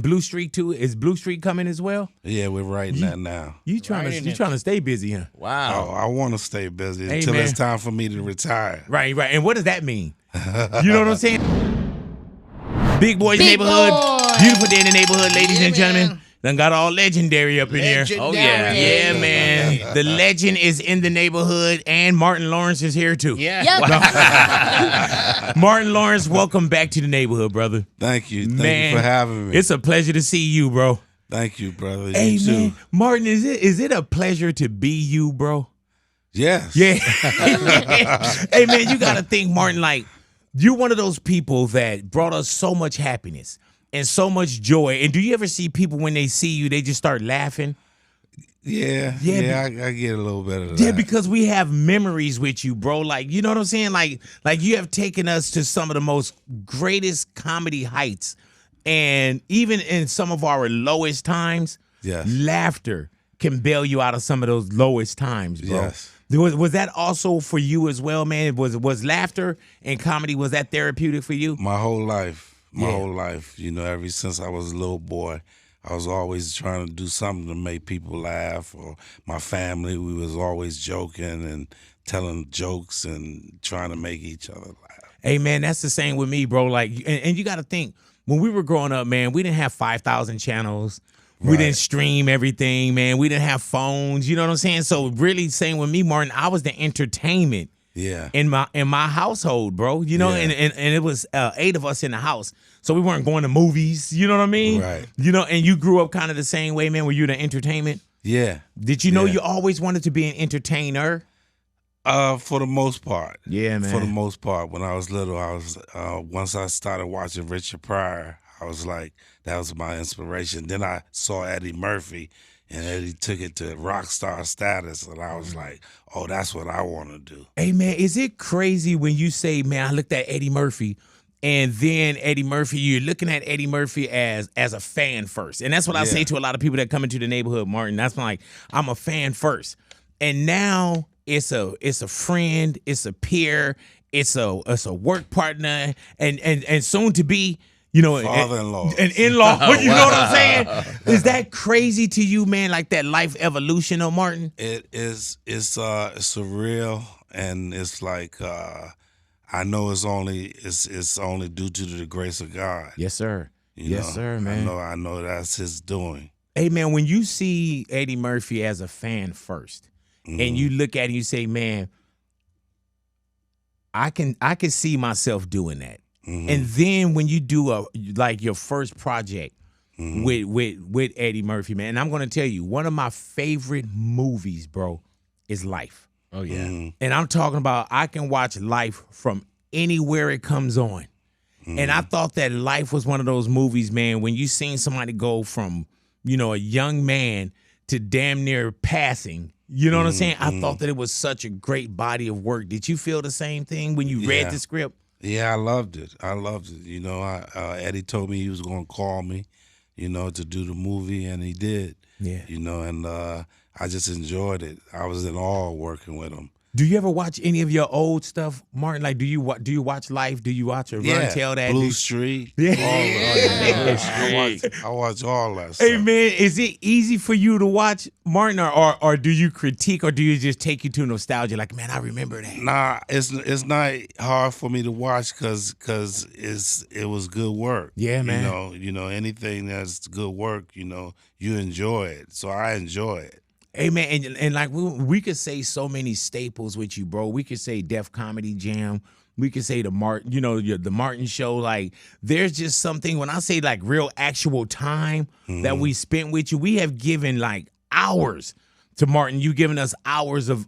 and Blue Streak too. Is Blue Streak coming as well? Yeah, we're writing that now. You trying to stay busy, huh? Wow. Oh, I want to stay busy until it's time for me to retire. Right. And what does that mean? You know what I'm saying? Big Boy's Neighborhood. Beautiful day in the neighborhood, ladies and gentlemen. Done got all legendary up in here. Oh, yeah. Yeah, man. The legend is in the neighborhood, and Martin Lawrence is here, too. Yeah. Yep. Martin Lawrence, welcome back to the neighborhood, brother. Thank you. Thank you for having me. It's a pleasure to see you, bro. Thank you, brother. Hey, you too. man. Martin, is it a pleasure to be you, bro? Yes. Yeah. Hey, man, you got to think, Martin, like, you're one of those people that brought us so much happiness and so much joy. And do you ever see people when they see you, they just start laughing? Yeah, I get a little bit of that. Yeah, because we have memories with you, bro. Like, you know what I'm saying? Like you have taken us to some of the most greatest comedy heights. And even in some of our lowest times, Yes. laughter can bail you out of some of those lowest times, bro. Yes. Was that also for you as well, man? Was laughter and comedy, was that therapeutic for you? My whole life. Yeah. Whole life. You know, ever since I was a little boy, I was always trying to do something to make people laugh. Or my family, we was always joking and telling jokes and trying to make each other laugh. Hey, man, that's the same with me, bro. Like, and you got to think, when we were growing up, man, we didn't have 5,000 channels. We didn't stream everything, man. We didn't have phones. You know what I'm saying? So really, same with me, Martin, I was the entertainment. Yeah. In my household, bro. You know, and it was 8 of us in the house. So we weren't going to movies, you know what I mean? Right. You know, and you grew up kind of the same way, man, were you the entertainment? Yeah. Did you know you always wanted to be an entertainer? For the most part. Yeah, man. For the most part. When I was little, I was once I started watching Richard Pryor, I was like, that was my inspiration. Then I saw Eddie Murphy, and Eddie took it to rock star status, and I was like, oh, that's what I want to do. Hey, man, is it crazy when you say, man, I looked at Eddie Murphy, and then Eddie Murphy, you're looking at Eddie Murphy as a fan first. And that's what I say to a lot of people that come into the neighborhood, Martin. That's like, I'm a fan first. And now it's a friend, it's a peer, it's a work partner, and soon to be, you know, father-in-law, an in-law. You know what I'm saying? Is that crazy to you, man? Like that life evolution of Martin? It is. It's surreal, and it's like I know it's only due to the grace of God. Yes, sir. You know? Sir, man. I know that's His doing. Hey, man, when you see Eddie Murphy as a fan first, and you look at it and you say, man, I can see myself doing that. And then when you do your first project with Eddie Murphy, man, and I'm gonna tell you, one of my favorite movies, bro, is Life. Oh, yeah. And I'm talking about I can watch Life from anywhere it comes on. And I thought that Life was one of those movies, man, when you seen somebody go from, you know, a young man to damn near passing. You know what I'm saying? I thought that it was such a great body of work. Did you feel the same thing when you read the script? Yeah, I loved it. You know, Eddie told me he was going to call me, you know, to do the movie, and he did. Yeah. You know, and I just enjoyed it. I was in awe working with him. Do you ever watch any of your old stuff, Martin? Like, do you watch Life? Do you watch Run Tell That? Blue Street. Yeah. I watch all that stuff. Hey, man, is it easy for you to watch, Martin, or do you critique, or do you just take you to nostalgia? Like, man, I remember that. Nah, it's not hard for me to watch because it was good work. Yeah, man. You know, anything that's good work, you know, you enjoy it. So I enjoy it. Hey, man, and like we could say so many staples with you, bro. We could say Def Comedy Jam. We could say the Martin Show. Like, there's just something, when I say like real actual time that we spent with you, we have given like hours to Martin. You giving us hours of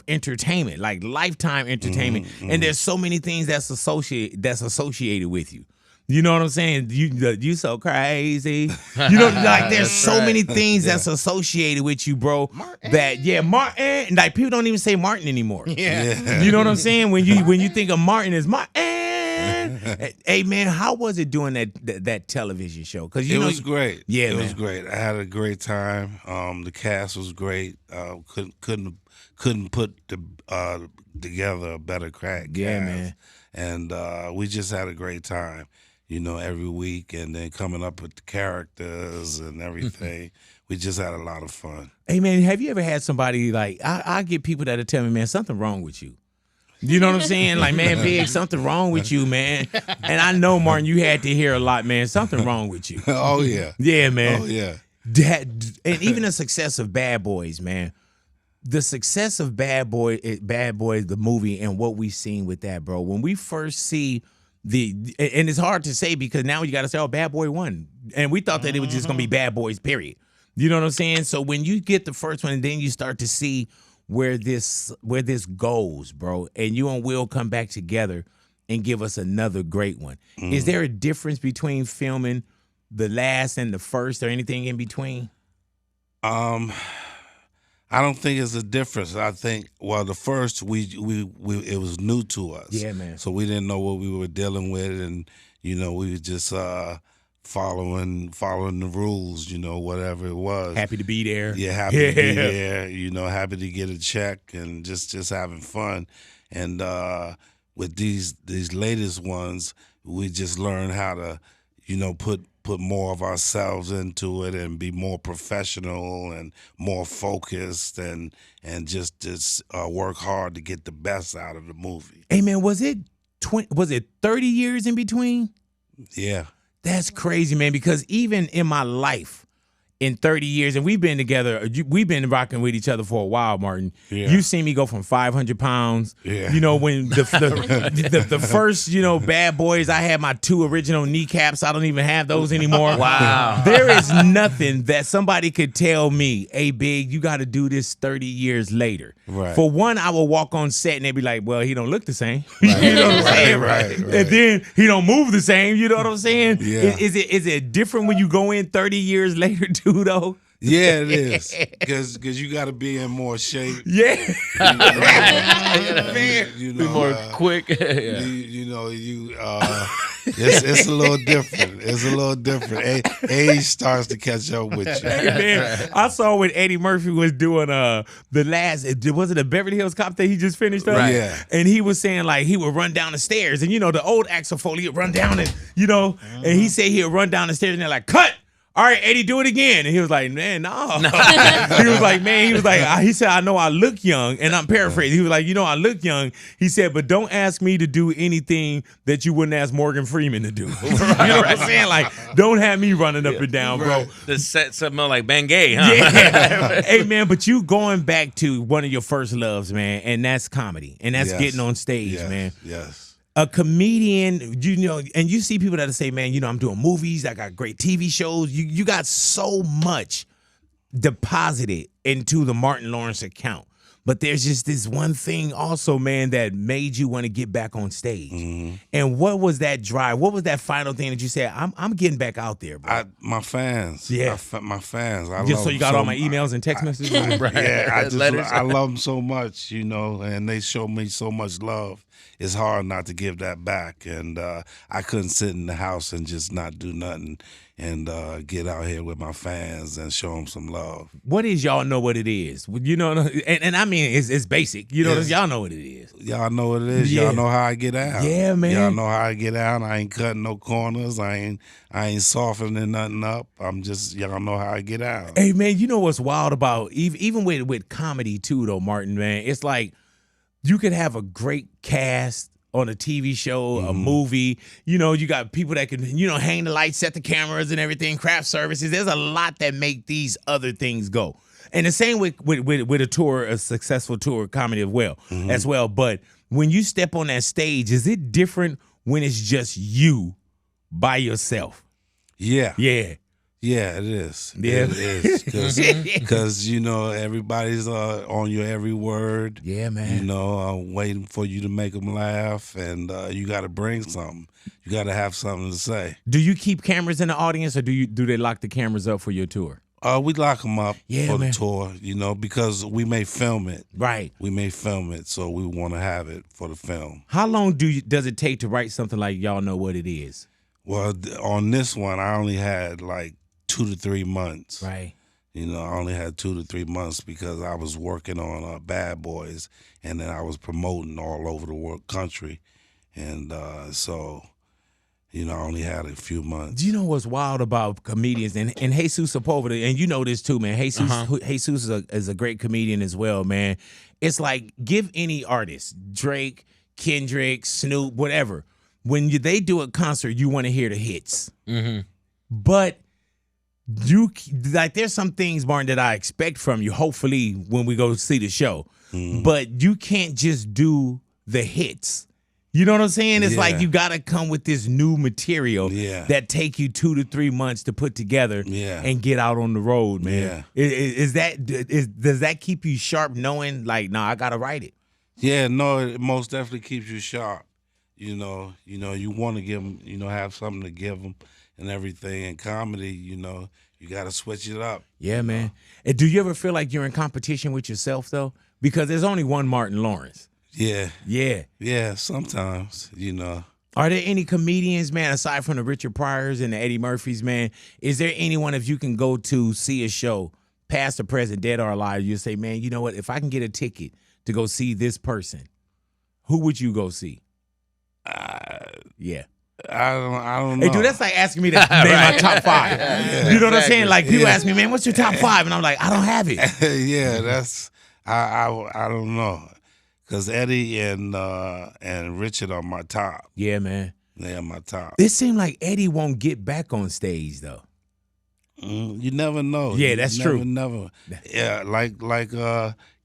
entertainment, like lifetime entertainment. And there's so many things that's associated with you. You know what I'm saying? You so crazy. You know, like there's so many things that's associated with you, bro. Martin. Martin. Like people don't even say Martin anymore. Yeah. You know what I'm saying? When you think of Martin as Martin. Hey, man, how was it doing that television show? Because it was great. Yeah, it was great. I had a great time. The cast was great. Couldn't put together a better cast. Yeah, man. And we just had a great time. every week, and then coming up with the characters and everything. We just had a lot of fun. Hey, man, have you ever had somebody like, I get people that'll tell me, man, something wrong with you. You know what I'm saying? Like, man, Big, something wrong with you, man. And I know, Martin, you had to hear a lot, man, something wrong with you. Oh, yeah. Yeah, man. Oh, yeah. And even the success of Bad Boys, man. The success of Bad Boys, the movie, and what we've seen with that, bro. When we first see and it's hard to say because now you got to say, oh, Bad Boy 1. And we thought that it was just going to be Bad Boys, period. You know what I'm saying? So when you get the first one and then you start to see where this goes, bro, and you and Will come back together and give us another great one. Is there a difference between filming the last and the first or anything in between? I don't think it's a difference. I think, well, the first it was new to us. Yeah, man. So we didn't know what we were dealing with, and we were just following the rules, whatever it was. Happy to be there. Yeah, happy to be there. Happy to get a check and just having fun. And with these latest ones, we just learned how to, put more of ourselves into it and be more professional and more focused and just work hard to get the best out of the movie. Hey, man, was it 30 years in between? Yeah. That's crazy, man, because even in my life, in 30 years, and we've been together, we've been rocking with each other for a while, Martin. Yeah. You've seen me go from 500 pounds. Yeah. When the first, Bad Boys, I had my 2 original kneecaps. I don't even have those anymore. Wow. There is nothing that somebody could tell me, hey, Big, you got to do this 30 years later. Right. For one, I will walk on set and they'd be like, well, he don't look the same. You know what I'm saying? Right. And then he don't move the same. You know what I'm saying? Yeah. Is it different when you go in 30 years later, too, though? Yeah, it is. Because you got to be in more shape. Yeah. Be more quick. It's a little different. It's a little different. Age starts to catch up with you. Hey, man, I saw when Eddie Murphy was doing the last, was it the Beverly Hills Cop that he just finished up? Right. Yeah. And he was saying like he would run down the stairs, and the old Axel Foley would run down and and he said he would run down the stairs and they're like, cut. All right, Eddie, do it again. And he was like, man, no. He was like, he said, I know I look young. And I'm paraphrasing. He was like, I look young. He said, but don't ask me to do anything that you wouldn't ask Morgan Freeman to do. You know what I'm saying? Like, don't have me running up and down, bro. The set smell like Bengay, huh? Yeah. Hey, man, but you going back to one of your first loves, man, and that's comedy. And that's getting on stage, man. Yes. A comedian, and you see people that say, man, I'm doing movies, I got great TV shows. You got so much deposited into the Martin Lawrence account. But there's just this one thing also, man, that made you want to get back on stage. Mm-hmm. And what was that drive? What was that final thing that you said, I'm getting back out there, bro? My fans. Yeah. My fans. Just so you got all my emails and text messages? Right. Yeah, Letters. I love them so much, and they show me so much love. It's hard not to give that back. And I couldn't sit in the house and just not do nothing and get out here with my fans and show them some love. What is y'all know what it is? And I mean, it's basic. Y'all know what it is. Y'all know what it is. Yeah. Y'all know how I get out. Yeah, man. Y'all know how I get out. I ain't cutting no corners. I ain't softening nothing up. Y'all know how I get out. Hey, man, you know what's wild about, even with comedy too, though, Martin, man? It's like, you could have a great cast on a TV show, a movie. You got people that can, hang the lights, set the cameras and everything, craft services. There's a lot that make these other things go. And the same with a tour, a successful tour comedy as well. But when you step on that stage, is it different when it's just you by yourself? Yeah. Yeah. Yeah, it is. Yeah. It is. Because, everybody's on your every word. Yeah, man. I'm waiting for you to make them laugh, and you got to bring something. You got to have something to say. Do you keep cameras in the audience, or do they lock the cameras up for your tour? We lock them up for man. the tour, because we may film it. Right. We may film it, so we want to have it for the film. How long does it take to write something like Y'all Know What It Is? Well, on this one, I only had like 2 to 3 months. Right. I only had 2 to 3 months because I was working on Bad Boys, and then I was promoting all over the country, and so You know, I only had a few months. Do you know what's wild about comedians and Jesus Sepulveda, and you know this too, man. Jesus is a great comedian as well, man. It's like give any artist, Drake, Kendrick, Snoop, whatever. When they do a concert, you want to hear the hits. Mm-hmm. But you like there's some things, Martin, that I expect from you. Hopefully, when we go see the show, but you can't just do the hits. You know what I'm saying? It's like you got to come with this new material that take you 2 to 3 months to put together and get out on the road, man. Does that keep you sharp knowing like, I got to write it? Yeah, no, it most definitely keeps you sharp. You know, you want to give them, have something to give them and everything. And comedy, you got to switch it up. Yeah, man. And do you ever feel like you're in competition with yourself, though? Because there's only one Martin Lawrence. Yeah, sometimes, Are there any comedians, man, aside from the Richard Pryors and the Eddie Murphys, man? Is there anyone, if you can go to see a show, past or present, dead or alive, you say, man, you know what? If I can get a ticket to go see this person, who would you go see? Yeah. I don't know. Hey, dude, that's like asking me to name my top 5. You know what I'm saying? Like, people ask me, man, what's your top 5? And I'm like, I don't have it. Yeah, that's, I don't know. Because Eddie and Richard are my top. Yeah, man. They are my top. It seemed like Eddie won't get back on stage, though. You never know. Yeah, that's true. Never. Yeah, like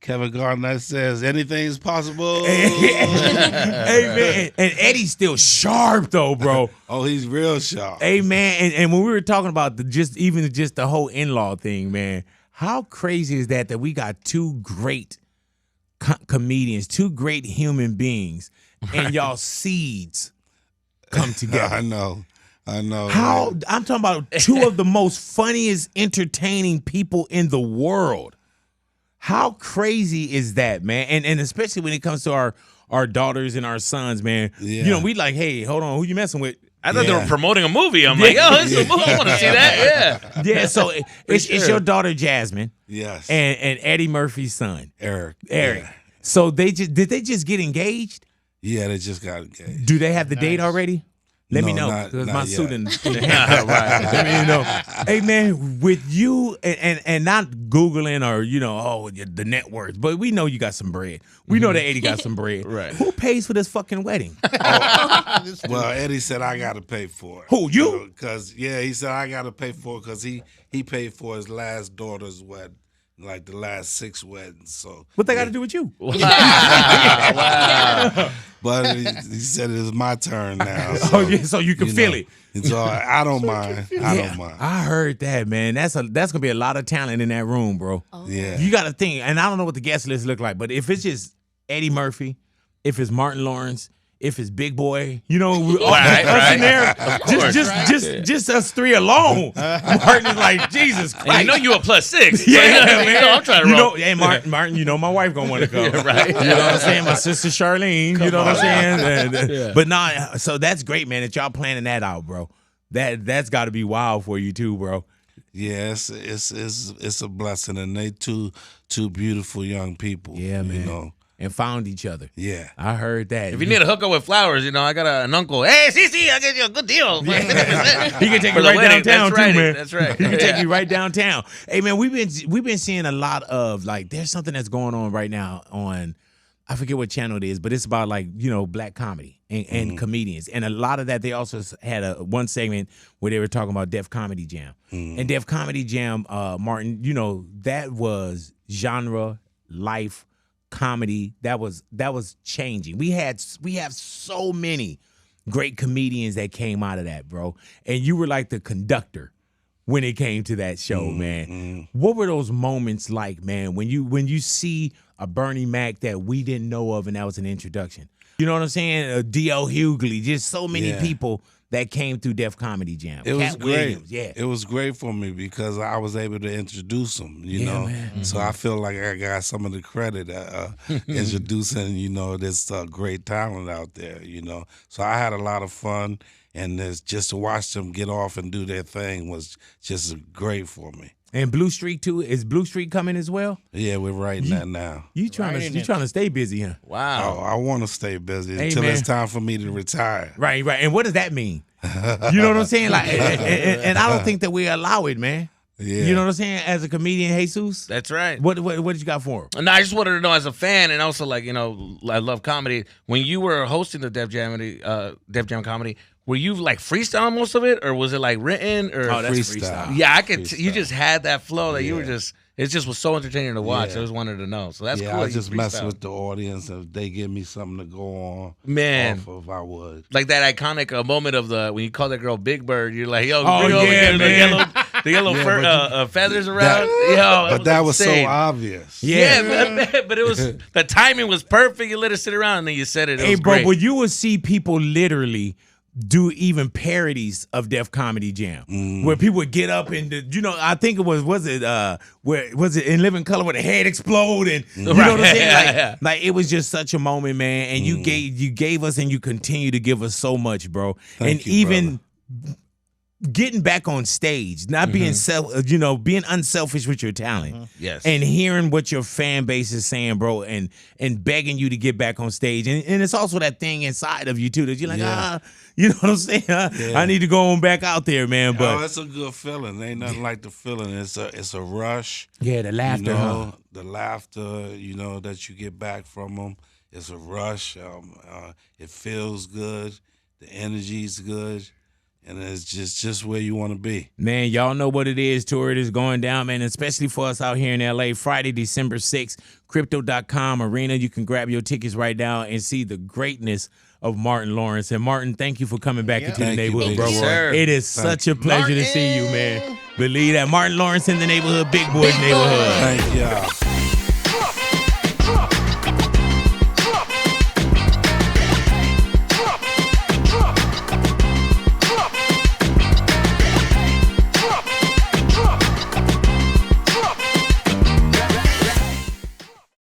Kevin Garnett says, anything's possible. Hey, man. And Eddie's still sharp, though, bro. Oh, he's real sharp. Hey, man. And when we were talking about just the whole in-law thing, man, how crazy is that we got 2 great comedians, 2 great human beings, and y'all seeds come together. I know. How man. I'm talking about 2 of the most funniest, entertaining people in the world. How crazy is that, man? And especially when it comes to our daughters and our sons, man. Yeah. We like, hey, hold on, who you messing with? I thought they were promoting a movie. I'm like, this is a movie. I want to see that. Yeah, so it's your daughter Jasmine. Yes. And Eddie Murphy's son. Eric. Yeah. So did they just get engaged? Yeah, they just got engaged. Do they have the date already? Let me know, because my suit in the hand. Right. Let me know. Hey, man, with you and not Googling or, the net worth, but we know you got some bread. We know that Eddie got some bread. Right. Who pays for this fucking wedding? Well, Eddie said I got to pay for it. Who, you? Because, he said I got to pay for it because he paid for his last daughter's wedding. Like the last 6 weddings. So what they got to do with you? Wow. But he said it was my turn now. So, so you can feel it. So I don't mind. I don't mind. I heard that, man. That's gonna be a lot of talent in that room, bro. Oh. Yeah. You got to think, and I don't know what the guest list look like, but if it's just Eddie Murphy, if it's Martin Lawrence, if it's Big Boy, us in there, just us 3 alone. Martin is like, Jesus Christ. And you a +6. Yeah, so, man. I'm trying to roll. Hey, Martin, my wife gonna want to come. Yeah, right. You know what I'm saying? My sister Charlene, you know what I'm saying? But so that's great, man, that y'all planning that out, bro. That's got to be wild for you too, bro. Yeah, it's a blessing, and they two beautiful young people. Yeah, man. And found each other. Yeah. I heard that. If you need a hookup with flowers, I got an uncle. Hey, Cece, I get you a good deal. He can take you right downtown too, man. That's right. He can take you right downtown. Hey, man, we've been seeing a lot of there's something that's going on right now on, I forget what channel it is, but it's about black comedy and comedians. And a lot of that, they also had one segment where they were talking about Def Comedy Jam. And Def Comedy Jam, Martin, that was genre, life, comedy that was changing. We have so many great comedians that came out of that, bro. And you were like the conductor when it came to that show, man. What were those moments like, man, when you see a Bernie Mac that we didn't know of and that was an introduction? You know what I'm saying? D.L. Hughley, just so many people that came through Def Comedy Jam. It was great. Williams, It was great for me because I was able to introduce them, you know. Man. So I feel like I got some of the credit introducing, this great talent out there, So I had a lot of fun, and just to watch them get off and do their thing was just great for me. And Blue Streak too. Is Blue Streak coming as well? Yeah, we're writing that now. You trying to stay busy, huh? Wow. I want to stay busy Hey, until man. it's time for me to retire. Right. And what does that mean? You know what I'm saying? Like, and I don't think that we allow it, man. Yeah. You know what I'm saying? As a comedian, Jesus. That's right. What you got for him? No, I just wanted to know as a fan, and also like I love comedy. When you were hosting the Def Jam comedy, were you like freestyle most of it, or was it like written? Or Oh, that's freestyle. yeah, I could. Freestyle. You just had that flow that you were just. It just was so entertaining to watch. Yeah. I just wanted to know. So that's Yeah, cool. I that you just mess freestyle. with the audience. If they give me something to go on, Man. off of, I would. Like that iconic moment of when you call that girl Big Bird. You're like, yo, Oh, bring over yeah, here, man. the yellow Yeah, fur, feathers around. But that was so insane. obvious. Yeah, but it was the timing was perfect. You let it sit around and then you said it. It Hey, was bro, great. but you would see people literally do even parodies of Def Comedy Jam, where people would get up and I think it was it in Living Color where the head explode and you know what I'm saying? Like it was just such a moment, man. And you gave us and you continue to give us so much, bro. Thank you, even getting back on stage, not being being unselfish with your talent. Yes. And hearing what your fan base is saying, bro, and begging you to get back on stage. And it's also that thing inside of you too that you're like, you know what I'm saying? I need to go on back out there, man. But it's a good feeling. Ain't nothing like the feeling. It's a rush. yeah, the laughter, huh? The laughter, that you get back from them. It's a rush. It feels good. The energy's good. And it's just where you want to be. Man, y'all know what it is. Tour it is going down, man, especially for us out here in L.A. Friday, December 6th, Crypto.com Arena. You can grab your tickets right now and see the greatness of Martin Lawrence. And Martin, thank you for coming back into the Thank you, neighborhood, Big bro. Boy. Sir. It is such a pleasure to see you, man. Believe that. Martin Lawrence in the neighborhood, Big Boy's neighborhood. Thank y'all.